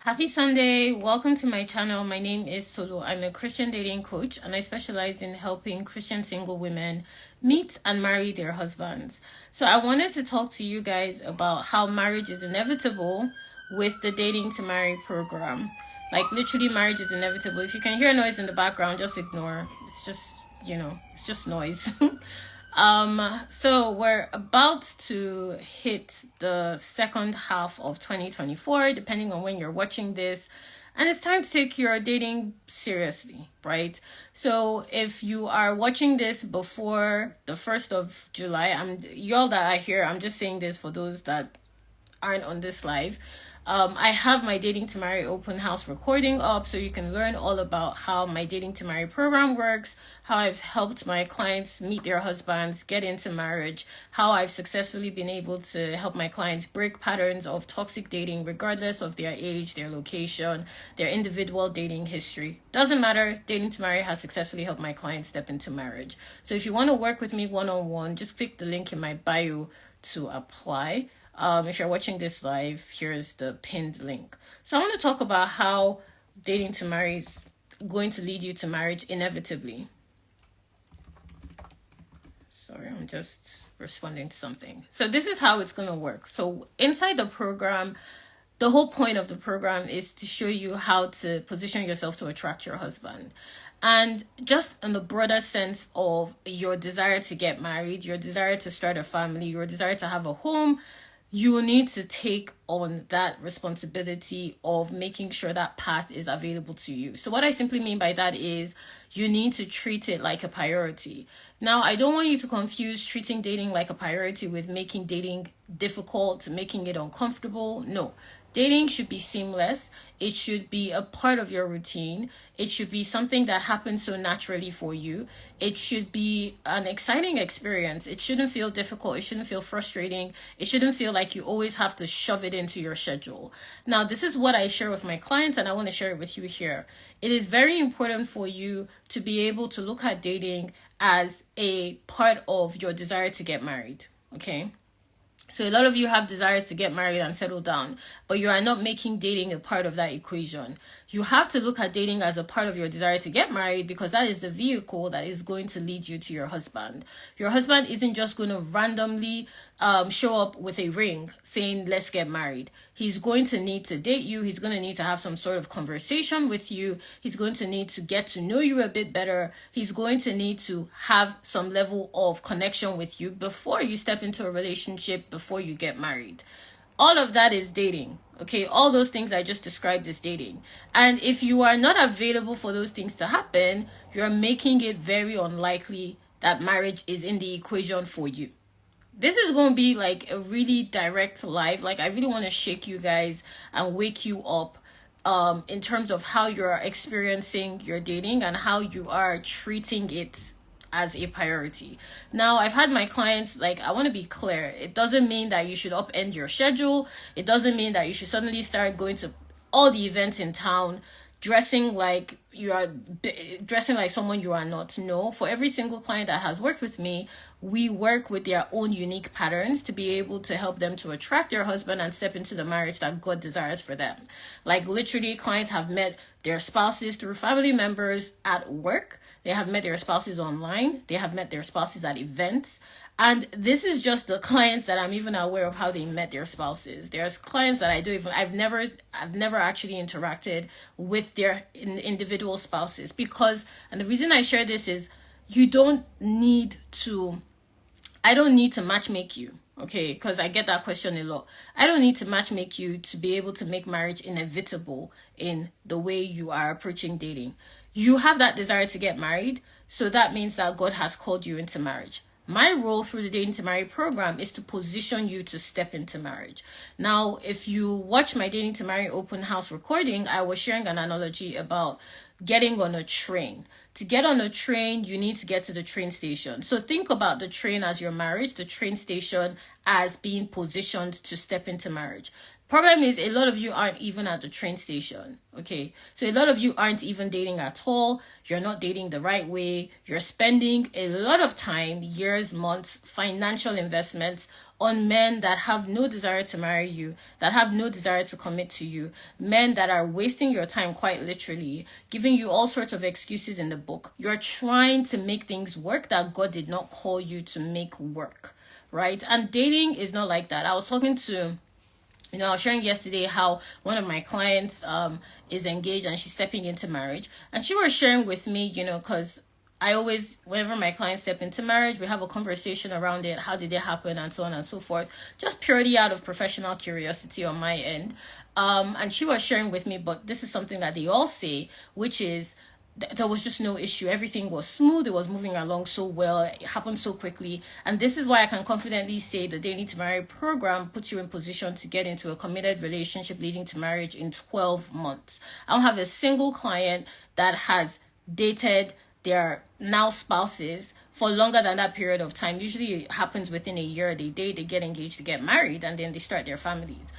Happy Sunday. Welcome to my channel. My name is Solo. I'm a Christian dating coach and I specialize in helping Christian single women meet and marry their husbands. So I wanted to talk to you guys about how marriage is inevitable with the Dating to Marry program. Like literally marriage is inevitable. If you can hear noise in the background, just ignore. It's just, it's just noise. So we're about to hit the second half of 2024, depending on when you're watching this. And it's time to take your dating seriously, right? So if you are watching this before the 1st of July, y'all that are here, I'm just saying this for those that aren't on this live. I have my Dating to Marry open house recording up so you can learn all about how my Dating to Marry program works, how I've helped my clients meet their husbands, get into marriage, how I've successfully been able to help my clients break patterns of toxic dating regardless of their age, their location, their individual dating history. Doesn't matter, Dating to Marry has successfully helped my clients step into marriage. So if you want to work with me one-on-one, just click the link in my bio to apply. If you're watching this live, here's the pinned link. So I want to talk about how dating to marry is going to lead you to marriage inevitably. Sorry, I'm just responding to something. So this is how it's going to work. So inside the program, the whole point of the program is to show you how to position yourself to attract your husband. And just in the broader sense of your desire to get married, your desire to start a family, your desire to have a home, you will need to take on that responsibility of making sure that path is available to you. So what I simply mean by that is you need to treat it like a priority. Now, I don't want you to confuse treating dating like a priority with making dating difficult, making it uncomfortable. No. Dating should be seamless. It should be a part of your routine. It should be something that happens so naturally for you. It should be an exciting experience. It shouldn't feel difficult. It shouldn't feel frustrating. It shouldn't feel like you always have to shove it into your schedule. Now, this is what I share with my clients, and I want to share it with you here. It is very important for you to be able to look at dating as a part of your desire to get married, okay? So a lot of you have desires to get married and settle down, but you are not making dating a part of that equation. You have to look at dating as a part of your desire to get married because that is the vehicle that is going to lead you to your husband. Your husband isn't just going to randomly show up with a ring saying, let's get married. He's going to need to date you. He's going to need to have some sort of conversation with you. He's going to need to get to know you a bit better. He's going to need to have some level of connection with you before you step into a relationship, before you get married. All of that is dating. Okay, all those things I just described is dating. And if you are not available for those things to happen, you're making it very unlikely that marriage is in the equation for you. This is going to be like a really direct live. Like I really want to shake you guys and wake you up in terms of how you're experiencing your dating and how you are treating it as a priority. Now, I've had my clients, like, I want to be clear. It doesn't mean that you should upend your schedule. It doesn't mean that you should suddenly start going to all the events in town, dressing like someone you are not. No, for every single client that has worked with me, we work with their own unique patterns to be able to help them to attract their husband and step into the marriage that God desires for them. Like literally, clients have met their spouses through family members at work. They have met their spouses online. They have met their spouses at events. And this is just the clients that I'm even aware of how they met their spouses. There's clients that I've never actually interacted with their individual spouses because, and the reason I share this is I don't need to matchmake you. Okay, because I get that question a lot. I don't need to matchmake you to be able to make marriage inevitable in the way you are approaching dating. You have that desire to get married, so that means that God has called you into marriage. My role through the Dating to Marry program is to position you to step into marriage. Now, if you watch my Dating to Marry open house recording, I was sharing an analogy about getting on a train. To get on a train, you need to get to the train station. So think about the train as your marriage, the train station as being positioned to step into marriage. Problem is, a lot of you aren't even at the train station. Okay, so a lot of you aren't even dating at all. You're not dating the right way. You're spending a lot of time, years, months, financial investments on men that have no desire to marry you, that have no desire to commit to you, men that are wasting your time, quite literally, giving you all sorts of excuses in the book. You're trying to make things work that God did not call you to make work, right? And dating is not like that. I was talking to, I was sharing yesterday how one of my clients is engaged and she's stepping into marriage. And she was sharing with me, because I always, whenever my clients step into marriage, we have a conversation around it. How did it happen? And so on and so forth. Just purely out of professional curiosity on my end. And she was sharing with me, but this is something that they all say, which is, there was just no issue. Everything was smooth. It was moving along so well. It happened so quickly. And this is why I can confidently say the Dating to Marry program puts you in position to get into a committed relationship leading to marriage in 12 months. I don't have a single client that has dated their now spouses for longer than that period of time. Usually it happens within a year. They date, they get engaged, they get married, and then they start their families.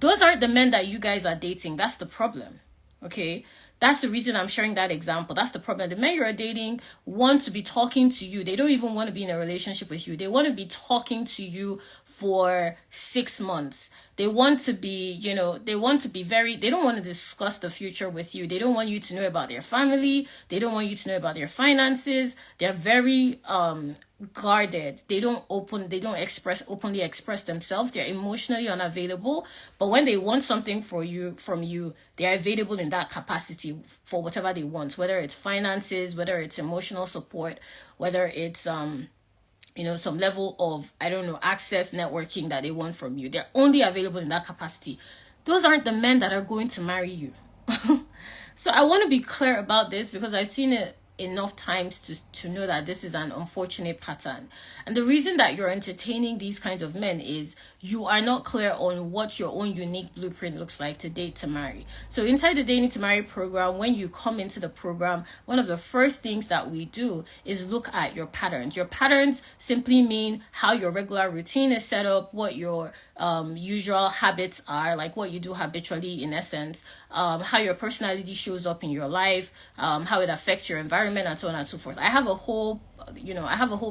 Those aren't the men that you guys are dating. That's the problem. Okay, that's the reason I'm sharing that example. That's the problem. The men you're dating want to be talking to you. They don't even want to be in a relationship with you. They want to be talking to you for 6 months. They want to be, they don't want to discuss the future with you. They don't want you to know about their family. They don't want you to know about their finances. They're very guarded. They don't openly express themselves. They're emotionally unavailable. But when they want something from you, they're available in that capacity for whatever they want, whether it's finances, whether it's emotional support, whether it's some level of, access, networking that they want from you. They're only available in that capacity. Those aren't the men that are going to marry you. So I want to be clear about this because I've seen it enough times to know that this is an unfortunate pattern. And the reason that you're entertaining these kinds of men is you are not clear on what your own unique blueprint looks like to date to marry. So inside the Dating to Marry program, when you come into the program, one of the first things that we do is look at your patterns. Your patterns simply mean how your regular routine is set up, what your usual habits are, like what you do habitually in essence, how your personality shows up in your life, how it affects your environment, and so on and so forth. I have a whole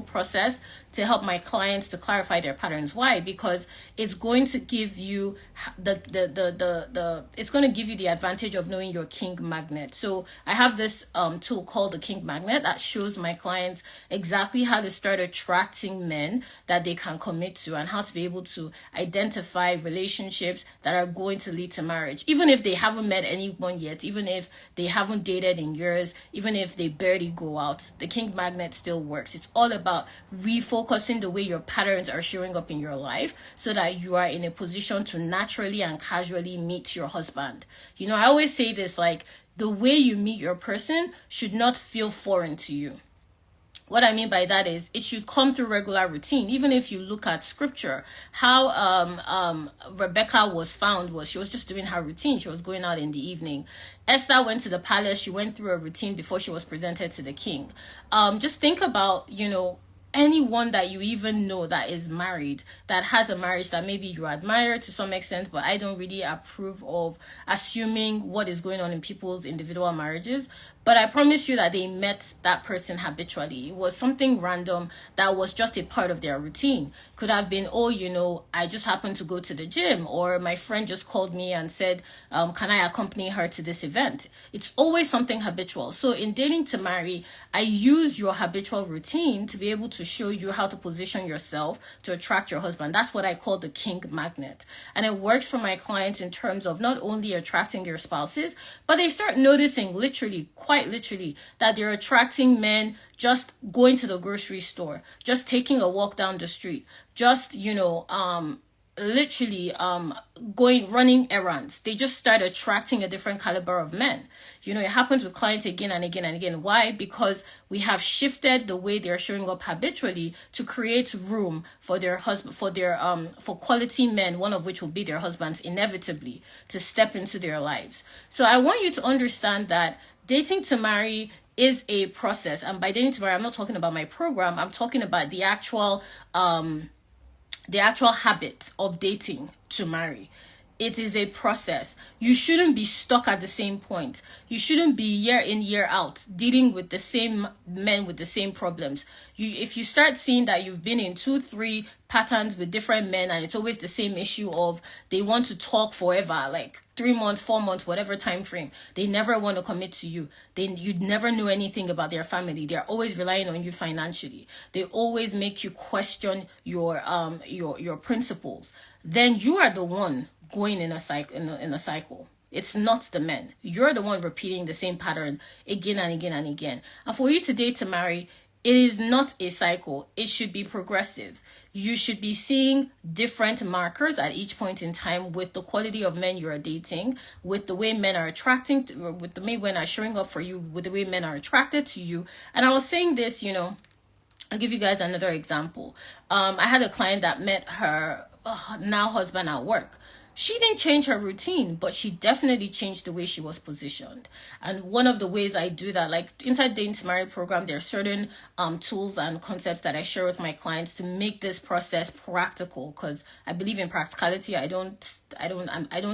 process to help my clients to clarify their patterns. Why? Because it's going to give you it's going to give you the advantage of knowing your king magnet. So I have this tool called the king magnet that shows my clients exactly how to start attracting men that they can commit to and how to be able to identify relationships that are going to lead to marriage, even if they haven't met anyone yet, even if they haven't dated in years, even if they barely go out. The king magnet still works. It's all about refocusing the way your patterns are showing up in your life so that you are in a position to naturally and casually meet your husband. I always say this, like, the way you meet your person should not feel foreign to you. What I mean by that is it should come through regular routine. Even if you look at scripture, how Rebecca was found was she was just doing her routine. She was going out in the evening. Esther went to the palace. She went through a routine before she was presented to the king. Just think about, anyone that you even know that is married, that has a marriage that maybe you admire to some extent, but I don't really approve of assuming what is going on in people's individual marriages. But I promise you that they met that person habitually. It was something random that was just a part of their routine. Could have been, I just happened to go to the gym, or my friend just called me and said, can I accompany her to this event? It's always something habitual. So in Dating to Marry, I use your habitual routine to be able to show you how to position yourself to attract your husband. That's what I call the king magnet. And it works for my clients in terms of not only attracting their spouses, but they start noticing quite literally, that they're attracting men just going to the grocery store, just taking a walk down the street, just, running errands. They just start attracting a different caliber of men. It happens with clients again and again and again. Why? Because we have shifted the way they're showing up habitually to create room for their husband, for quality men, one of which will be their husbands, inevitably to step into their lives. So I want you to understand that Dating to Marry is a process. And by Dating to Marry, I'm not talking about my program. I'm talking about the actual habit of dating to marry. it is a process. You shouldn't be stuck at the same point. You shouldn't be year in, year out dealing with the same men with the same problems. If you start seeing that you've been in 2-3 patterns with different men and it's always the same issue of they want to talk forever, like 3 months, 4 months, whatever time frame, they never want to commit to you. You'd never know anything about their family. They're always relying on you financially. They always make you question your principles. Then you are the one going in a cycle. It's not the men. You're the one repeating the same pattern again and again and again. And for you to date to marry, it is not a cycle. It should be progressive. You should be seeing different markers at each point in time with the quality of men you are dating, with the way men are with the way men are showing up for you, with the way men are attracted to you. And I was saying this, I'll give you guys another example. I had a client that met her now husband at work. She didn't change her routine, but she definitely changed the way she was positioned. And one of the ways I do that, like inside Dating to Marry program, there are certain tools and concepts that I share with my clients to make this process practical, because I believe in practicality. I don't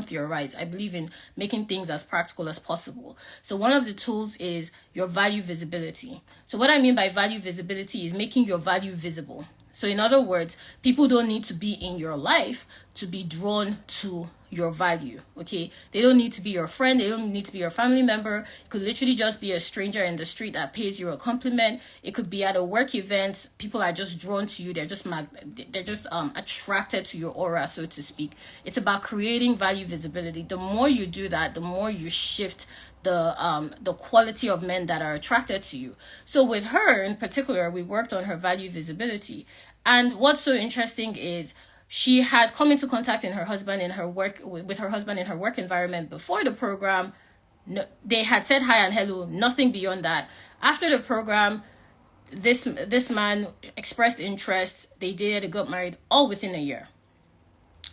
theorize. I believe in making things as practical as possible. So one of the tools is your value visibility. So what I mean by value visibility is making your value visible. So in other words, people don't need to be in your life to be drawn to your value, okay? They don't need to be your friend. They don't need to be your family member. It could literally just be a stranger in the street that pays you a compliment. It could be at a work event. People are just drawn to you. They're just attracted to your aura, so to speak. It's about creating value visibility. The more you do that, the more you shift the quality of men that are attracted to you. So with her in particular, we worked on her value visibility. And what's so interesting is she had come into contact with her husband in her work environment before the program. No, they had said hi and hello, nothing beyond that. After the program, this man expressed interest. They dated, they got married, all within a year.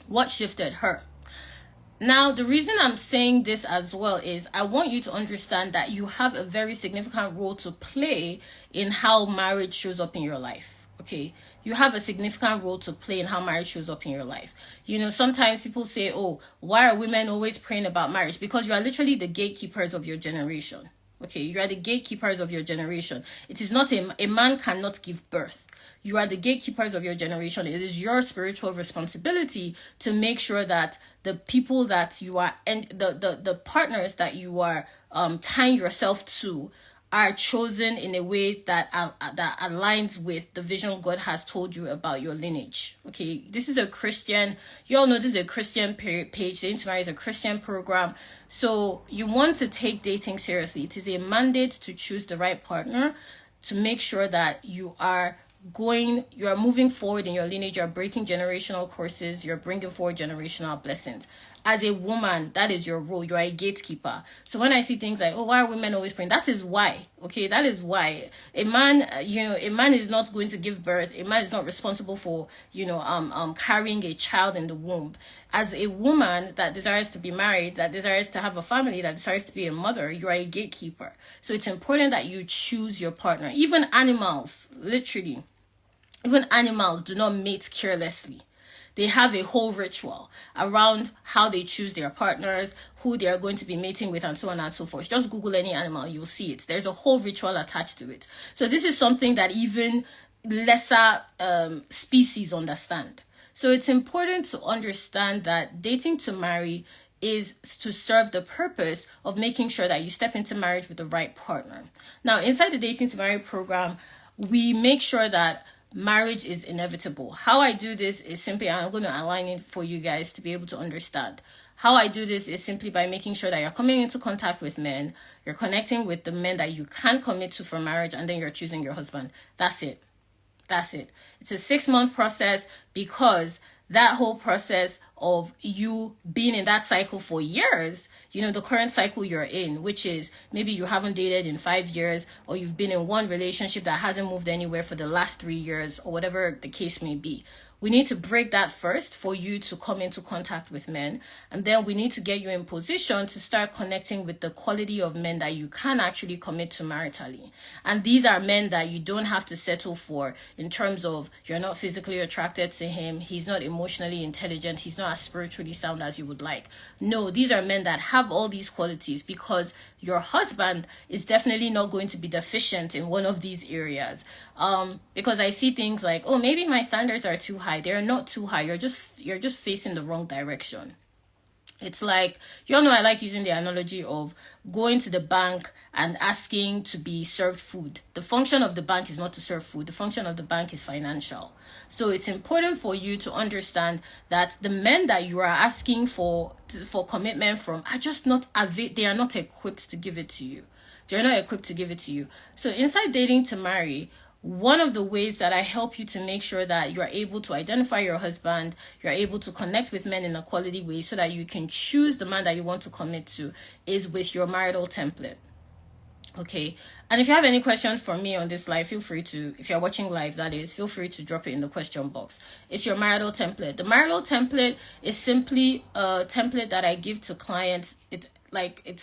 What shifted her? Now, the reason I'm saying this as well is I want you to understand that you have a very significant role to play in how marriage shows up in your life. Okay, you have a significant role to play in how marriage shows up in your life. Sometimes people say, oh, why are women always praying about marriage? Because you are literally the gatekeepers of your generation. Okay, you are the gatekeepers of your generation. It is not a man cannot give birth. You are the gatekeepers of your generation. It is your spiritual responsibility to make sure that the people that you are and the partners that you are tying yourself to are chosen in a way that aligns with the vision God has told you about your lineage. Okay, this is a Christian, you all know this is a Christian page. Dating to Marry is a Christian program. So you want to take dating seriously. It is a mandate to choose the right partner, to make sure that you are moving forward in your lineage, you're breaking generational curses, you're bringing forward generational blessings. As a woman, that is your role. You're a gatekeeper. So when I see things like, oh, why are women always praying? That is why. Okay, that is why. A man is not going to give birth. A man is not responsible for, carrying a child in the womb. As a woman that desires to be married, that desires to have a family, that desires to be a mother, you are a gatekeeper. So it's important that you choose your partner. Even animals, literally, even animals do not mate carelessly. They have a whole ritual around how they choose their partners, who they are going to be mating with, and so on and so forth. Just Google any animal, you'll see it. There's a whole ritual attached to it. So this is something that even lesser species understand. So it's important to understand that dating to marry is to serve the purpose of making sure that you step into marriage with the right partner. Now, inside the Dating to Marry program, we make sure that marriage is inevitable. How I do this is simply, I'm going to align it for you guys to be able to understand. How I do this is simply by making sure that you're coming into contact with men, you're connecting with the men that you can commit to for marriage, and then you're choosing your husband. That's it. It's a 6-month process, because that whole process of you being in that cycle for years, the current cycle you're in, which is maybe you haven't dated in 5 years, or you've been in one relationship that hasn't moved anywhere for the last 3 years, or whatever the case may be. We need to break that first for you to come into contact with men. And then we need to get you in position to start connecting with the quality of men that you can actually commit to maritally. And these are men that you don't have to settle for in terms of you're not physically attracted to him, he's not emotionally intelligent, he's not as spiritually sound as you would like. No, these are men that have all these qualities, because your husband is definitely not going to be deficient in one of these areas. Because I see things like, oh, maybe my standards are too high. They're not too high. You're just facing the wrong direction. It's like, you all know I like using the analogy of going to the bank and asking to be served food. The function of the bank is not to serve food. The function of the bank is financial. So it's important for you to understand that the men that you are asking for commitment from are just not, they are not equipped to give it to you. They're not equipped to give it to you. So inside Dating to Marry, one of the ways that I help you to make sure that you are able to identify your husband, you're able to connect with men in a quality way so that you can choose the man that you want to commit to, is with your marital template. Okay. And if you have any questions for me on this live, feel free to, if you're watching live, that is, feel free to drop it in the question box. It's your marital template. The marital template is simply a template that I give to clients. It's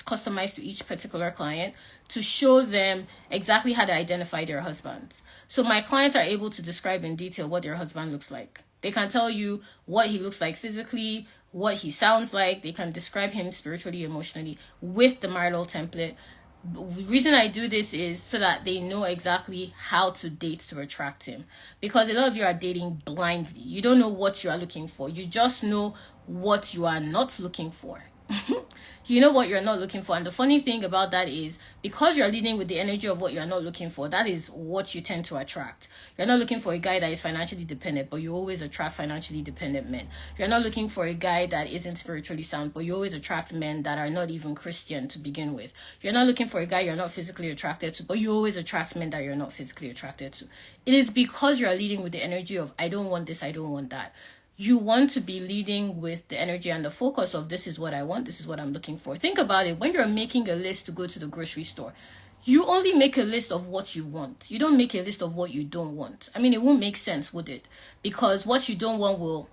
customized to each particular client to show them exactly how to identify their husbands. So my clients are able to describe in detail what their husband looks like. They can tell you what he looks like physically, what he sounds like. They can describe him spiritually, emotionally with the marital template. The reason I do this is so that they know exactly how to date to attract him. Because a lot of you are dating blindly. You don't know what you are looking for. You just know what you are not looking for. You know what you're not looking for. And the funny thing about that is, because you're leading with the energy of what you're not looking for, that is what you tend to attract. You're not looking for a guy that is financially dependent, but you always attract financially dependent men. You're not looking for a guy that isn't spiritually sound, but you always attract men that are not even Christian to begin with. You're not looking for a guy you're not physically attracted to, but you always attract men that you're not physically attracted to. It is because you're leading with the energy of, I don't want this, I don't want that. You want to be leading with the energy and the focus of, this is what I want, this is what I'm looking for. Think about it. When you're making a list to go to the grocery store, you only make a list of what you want. You don't make a list of what you don't want. I mean, it won't make sense, would it? Because what you don't want will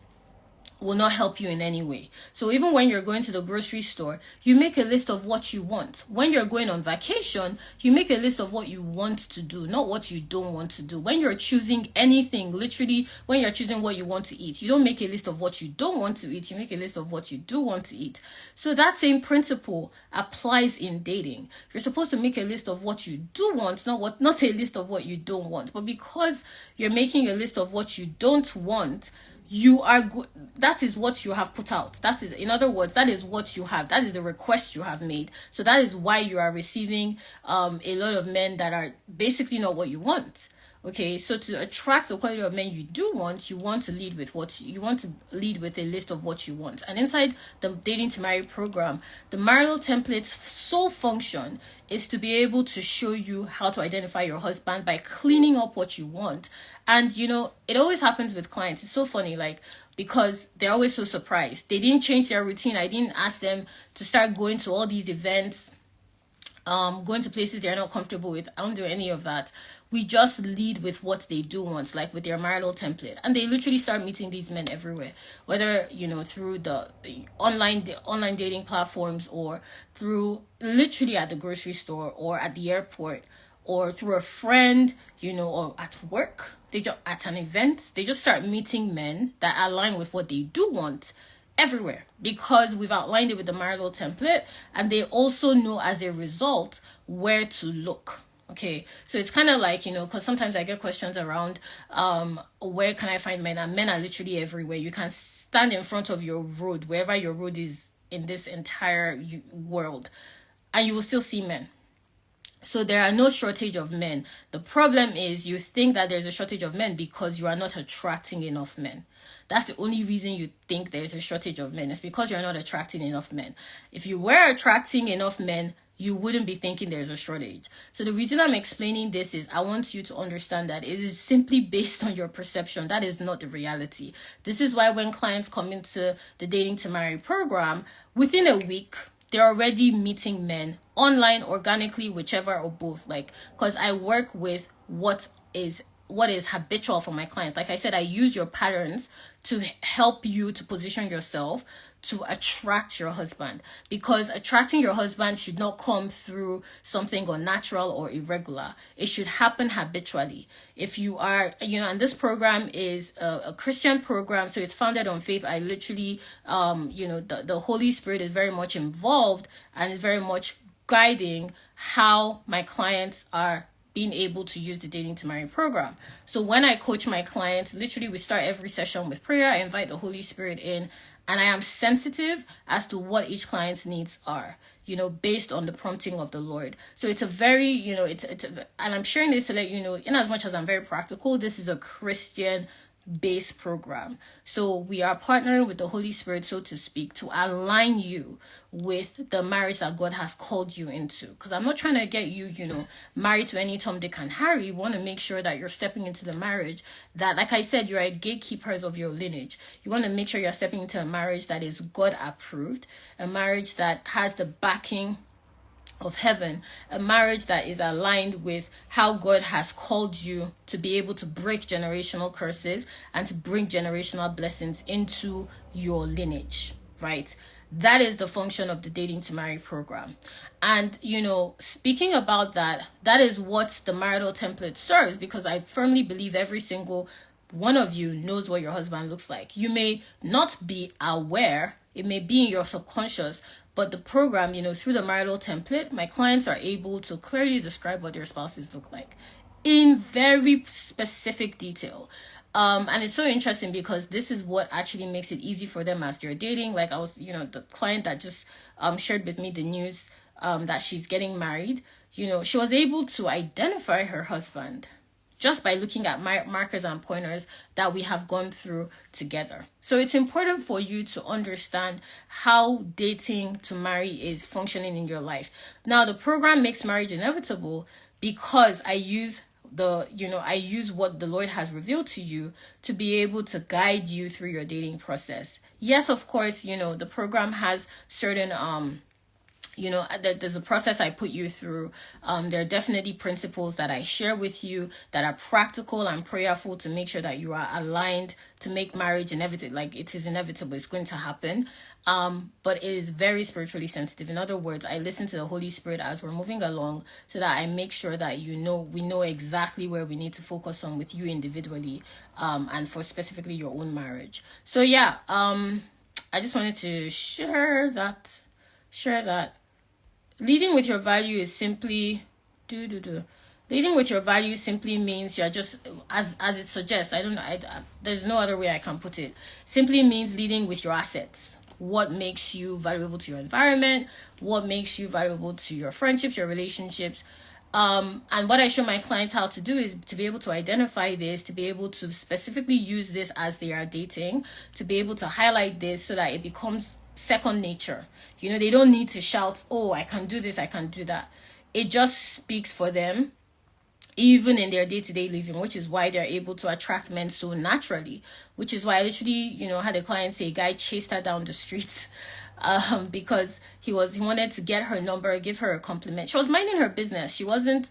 not help you in any way. So even when you're going to the grocery store, you make a list of what you want. When you're going on vacation, you make a list of what you want to do, not what you don't want to do. When you're choosing anything, literally, when you're choosing what you want to eat, you don't make a list of what you don't want to eat. You make a list of what you do want to eat. So that same principle applies in dating. You're supposed to make a list of what you do want, not a list of what you don't want. But because you're making a list of what you don't want, that is what you have put out. That is, in other words, that is what you have. That is the request you have made. So that is why you are receiving a lot of men that are basically not what you want. Okay, so to attract the quality of men you do want, you want to lead with a list of what you want. And inside the Dating to Marry program, the marital template's sole function is to be able to show you how to identify your husband by cleaning up what you want. And it always happens with clients. It's so funny, because they're always so surprised. They didn't change their routine. I didn't ask them to start going to all these events, going to places they're not comfortable with. I don't do any of that. We just lead with what they do want, like with their marital template. And they literally start meeting these men everywhere, whether, through the online dating platforms, or through literally at the grocery store or at the airport, or through a friend, or at work. At an event, they just start meeting men that align with what they do want everywhere, because we've outlined it with the marital template, and they also know as a result where to look. Okay, so it's kind of like, because sometimes I get questions around where can I find men, and men are literally everywhere. You can stand in front of your road, wherever your road is in this entire world, and you will still see men. So there are no shortage of men. The problem is you think that there's a shortage of men because you are not attracting enough men. That's the only reason you think there's a shortage of men. It's because you're not attracting enough men. If you were attracting enough men, you wouldn't be thinking there's a shortage. So the reason I'm explaining this is I want you to understand that it is simply based on your perception. That is not the reality. This is why when clients come into the Dating to Marry program, within a week, they're already meeting men online, organically, whichever or both. Because I work with what is what is habitual for my clients. Like I said, I use your patterns to help you to position yourself to attract your husband, because attracting your husband should not come through something unnatural or irregular. It should happen habitually. If you are, and this program is a Christian program, so it's founded on faith. I literally, the Holy Spirit is very much involved and is very much guiding how my clients are being able to use the Dating to Marry program. So when I coach my clients, literally we start every session with prayer. I invite the Holy Spirit in, and I am sensitive as to what each client's needs are, based on the prompting of the Lord. So it's a very, and I'm sharing this to let you know, in as much as I'm very practical, this is a Christian based program. So we are partnering with the Holy Spirit, so to speak, to align you with the marriage that God has called you into. Because I'm not trying to get you, married to any Tom, Dick, and Harry. You want to make sure that you're stepping into the marriage that, like I said, you're a gatekeepers of your lineage. You want to make sure you're stepping into a marriage that is God approved, a marriage that has the backing of heaven, a marriage that is aligned with how God has called you to be able to break generational curses and to bring generational blessings into your lineage, right? That is the function of the Dating to Marry program. And, speaking about that, that is what the marital template serves, because I firmly believe every single one of you knows what your husband looks like. You may not be aware, it may be in your subconscious, but the program, through the marital template, my clients are able to clearly describe what their spouses look like in very specific detail. And it's so interesting because this is what actually makes it easy for them as they're dating. Like I was, the client that just shared with me the news that she's getting married, she was able to identify her husband just by looking at markers and pointers that we have gone through together. So it's important for you to understand how dating to marry is functioning in your life. Now, the program makes marriage inevitable because I use what the Lord has revealed to you to be able to guide you through your dating process. Yes, of course, the program has certain there's a process I put you through. There are definitely principles that I share with you that are practical and prayerful to make sure that you are aligned to make marriage inevitable. Like it is inevitable, it's going to happen. But it is very spiritually sensitive. In other words, I listen to the Holy Spirit as we're moving along so that I make sure that we know exactly where we need to focus on with you individually, and for specifically your own marriage. So yeah, I just wanted to share that. Leading with your value is simply Leading with your values simply means you're just, as it suggests, there's no other way I can put it. Simply means leading with your assets. What makes you valuable to your environment? What makes you valuable to your friendships, your relationships? And what I show my clients how to do is to be able to identify this, to be able to specifically use this as they are dating, to be able to highlight this so that it becomes second nature. They don't need to shout, oh, I can do this, I can do that. It just speaks for them, even in their day-to-day living, which is why they're able to attract men so naturally, which is why I literally, had a client say a guy chased her down the streets because he wanted to get her number, give her a compliment. She was minding her business. She wasn't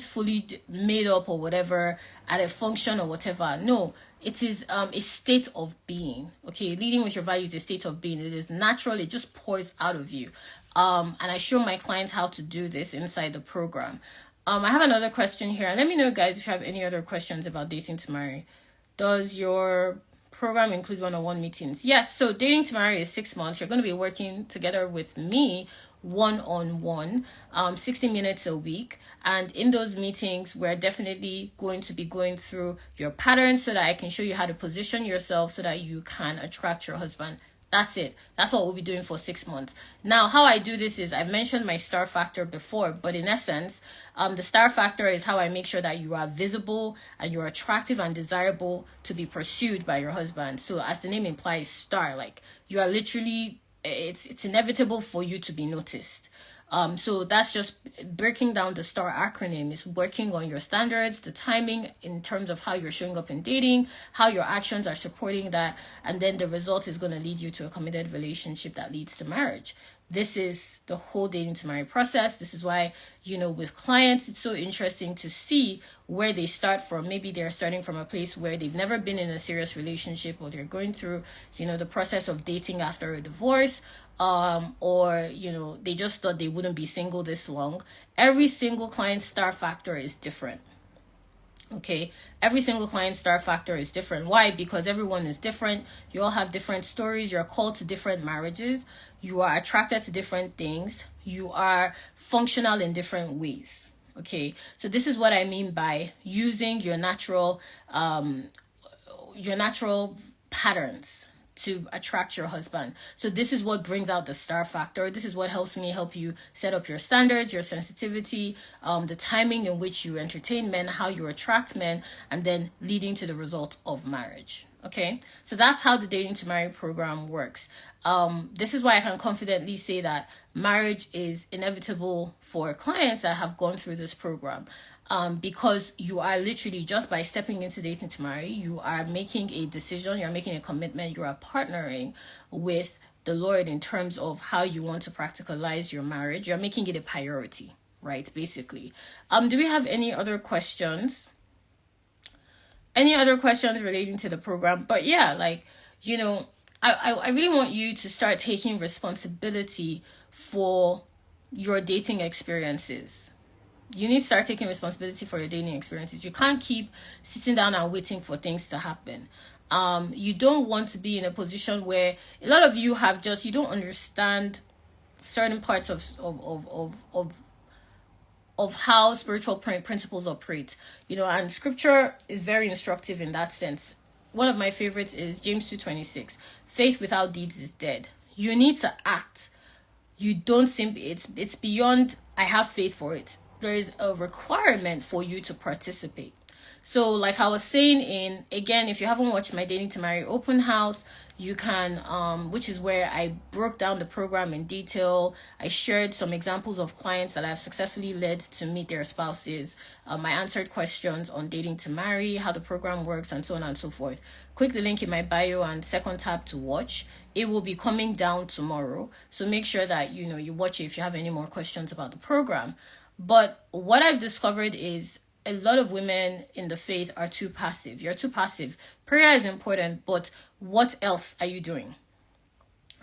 fully made up or whatever at a function or whatever. No, it is a state of being. Okay, leading with your values is a state of being. It is natural. It just pours out of you. And I show my clients how to do this inside the program. I have another question here. Let me know, guys, if you have any other questions about Dating to Marry. Does your program include one-on-one meetings? Yes. So Dating to Marry is 6 months. You're going to be working together with me one-on-one, 60 minutes a week. And in those meetings, we're definitely going to be going through your patterns so that I can show you how to position yourself so that you can attract your husband. That's it. That's what we'll be doing for 6 months. Now, how I do this is, I mentioned my star factor before, but in essence, the star factor is how I make sure that you are visible and you're attractive and desirable to be pursued by your husband. So as the name implies, star, like you are literally, it's inevitable for you to be noticed. So that's just breaking down the STAR acronym. Is working on your standards, the timing in terms of how you're showing up in dating, how your actions are supporting that, and then the result is going to lead you to a committed relationship that leads to marriage. This is the whole dating to marry process. This is why, with clients, it's so interesting to see where they start from. Maybe they're starting from a place where they've never been in a serious relationship, or they're going through, the process of dating after a divorce, or, they just thought they wouldn't be single this long. Every single client's star factor is different. Okay, every single client star factor is different. Why? Because everyone is different. You all have different stories. You're called to different marriages. You are attracted to different things. You are functional in different ways. Okay, so this is what I mean by using your natural patterns to attract your husband. So this is what brings out the star factor. This is what helps me help you set up your standards, your sensitivity, the timing in which you entertain men, how you attract men, and then leading to the result of marriage. Okay, so that's how the Dating to Marry program works. This is why I can confidently say that marriage is inevitable for clients that have gone through this program. Because you are literally, just by stepping into Dating to Marry, you are making a decision, you're making a commitment, you are partnering with the Lord in terms of how you want to practicalize your marriage. You're making it a priority, right? Basically. Do we have any other questions? Any other questions relating to the program? But yeah, I really want you to start taking responsibility for your dating experiences. You need to start taking responsibility for your dating experiences. You can't keep sitting down and waiting for things to happen. You don't want to be in a position where a lot of you you don't understand certain parts of how spiritual principles operate, and scripture is very instructive in that sense. One of my favorites is James 2:26. Faith without deeds is dead. You need to act. You don't it's beyond I have faith for it. There is a requirement for you to participate. So like I was saying, again, if you haven't watched my Dating to Marry open house, you can, which is where I broke down the program in detail. I shared some examples of clients that I've successfully led to meet their spouses. I answered questions on Dating to Marry, how the program works, and so on and so forth. Click the link in my bio and second tab to watch. It will be coming down tomorrow. So make sure that, you watch it if you have any more questions about the program. But what I've discovered is a lot of women in the faith are too passive. You're too passive. Prayer is important, but what else are you doing?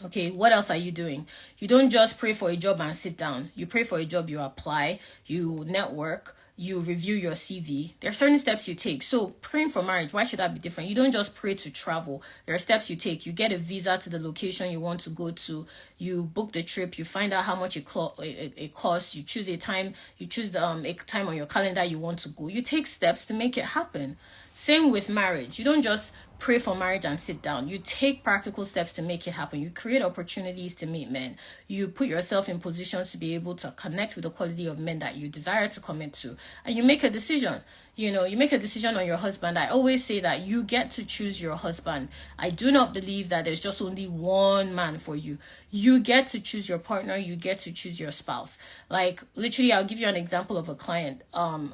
Okay, what else are you doing? You don't just pray for a job and sit down. You pray for a job, you apply, you network, you review your CV. There are certain steps you take. So praying for marriage, why should that be different? You don't just pray to travel. There are steps you take. You get a visa to the location you want to go to. You book the trip. You find out how much it costs. You choose a time. You choose a time on your calendar you want to go. You take steps to make it happen. Same with marriage. You don't just pray for marriage and sit down. You take practical steps to make it happen. You create opportunities to meet men. You put yourself in positions to be able to connect with the quality of men that you desire to commit to. And you make a decision. You make a decision on your husband. I always say that you get to choose your husband. I do not believe that there's just only one man for you. You get to choose your partner. You get to choose your spouse. Like literally, I'll give you an example of a client.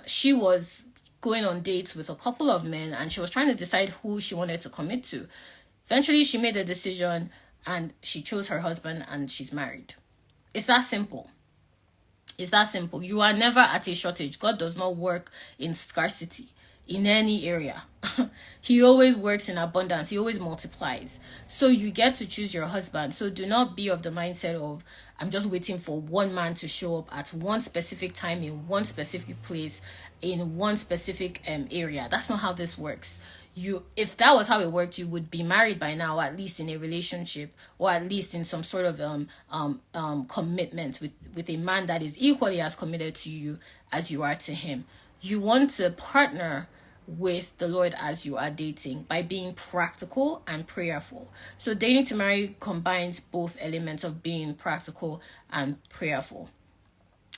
She was going on dates with a couple of men and she was trying to decide who she wanted to commit to. Eventually, she made a decision and she chose her husband and she's married. It's that simple. It's that simple. You are never at a shortage. God does not work in scarcity in any area. He always works in abundance. He always multiplies. So you get to choose your husband. So do not be of the mindset of, I'm just waiting for one man to show up at one specific time in one specific place in one specific area. That's not how this works. If that was how it worked, you would be married by now, at least in a relationship, or at least in some sort of commitment with a man that is equally as committed to you as you are to him. You want to partner with the Lord as you are dating by being practical and prayerful. So Dating to Marry combines both elements of being practical and prayerful.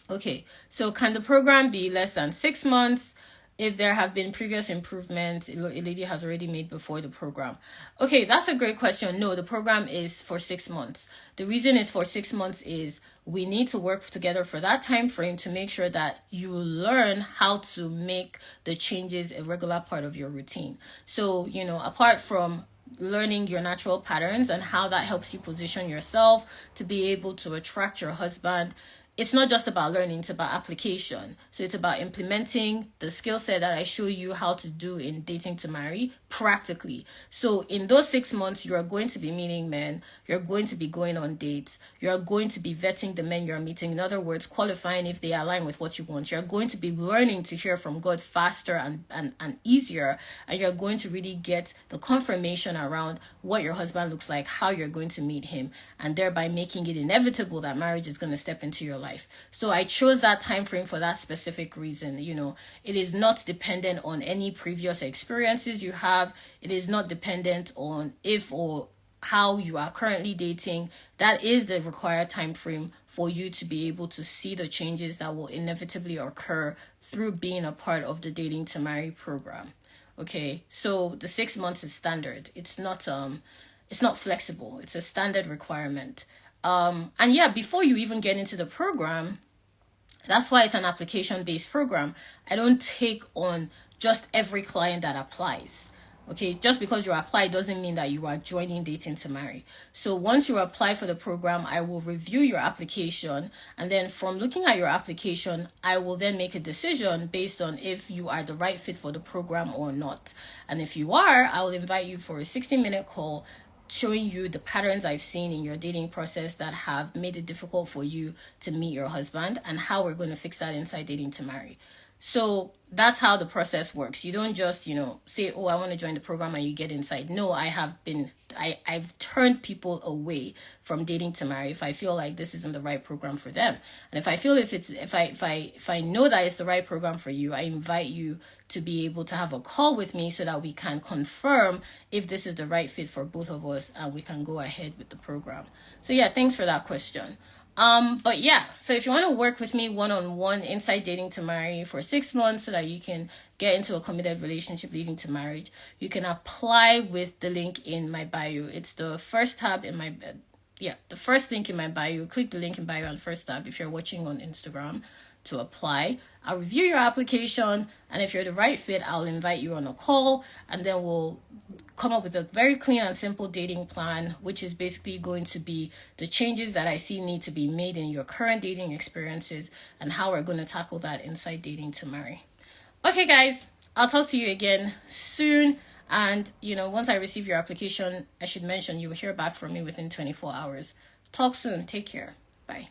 Okay, so can the program be less than 6 months? If there have been previous improvements a lady has already made before the program? Okay, that's a great question. No, the program is for 6 months. The reason it's for 6 months is we need to work together for that time frame to make sure that you learn how to make the changes a regular part of your routine. So, apart from learning your natural patterns and how that helps you position yourself to be able to attract your husband. It's not just about learning, it's about application. So it's about implementing the skill set that I show you how to do in Dating to Marry practically. So in those 6 months, you are going to be meeting men, you're going to be going on dates, you're going to be vetting the men you're meeting. In other words, qualifying if they align with what you want. You're going to be learning to hear from God faster and easier, and you're going to really get the confirmation around what your husband looks like, how you're going to meet him, and thereby making it inevitable that marriage is going to step into your life. So I chose that time frame for that specific reason. It is not dependent on any previous experiences you have. It is not dependent on if or how you are currently dating. That is the required time frame for you to be able to see the changes that will inevitably occur through being a part of the Dating to Marry program. Okay, so the 6 months is standard. It's not flexible. It's a standard requirement. And yeah, before you even get into the program, that's why it's an application-based program. I don't take on just every client that applies. Okay, just because you apply doesn't mean that you are joining Dating to Marry. So once you apply for the program, I will review your application, and then from looking at your application, I will then make a decision based on if you are the right fit for the program or not. And if you are, I will invite you for a 60-minute call showing you the patterns I've seen in your dating process that have made it difficult for you to meet your husband, and how we're going to fix that inside Dating to Marry. So that's how the process works. You don't just, say, oh, I want to join the program, and you get inside. No, I've turned people away from Dating to Marry if I feel like this isn't the right program for them. And if I feel if I know that it's the right program for you, I invite you to be able to have a call with me so that we can confirm if this is the right fit for both of us, and we can go ahead with the program. So yeah, thanks for that question. But yeah, so if you want to work with me one-on-one inside Dating to Marry for 6 months so that you can get into a committed relationship leading to marriage, you can apply with the link in my bio. It's the first tab in my, the first link in my bio. Click the link in bio on first tab if you're watching on Instagram to apply. I'll review your application, and if you're the right fit, I'll invite you on a call, and then we'll come up with a very clean and simple dating plan, which is basically going to be the changes that I see need to be made in your current dating experiences and how we're going to tackle that inside Dating to Marry. Okay, guys, I'll talk to you again soon. And, once I receive your application, I should mention you will hear back from me within 24 hours. Talk soon. Take care. Bye.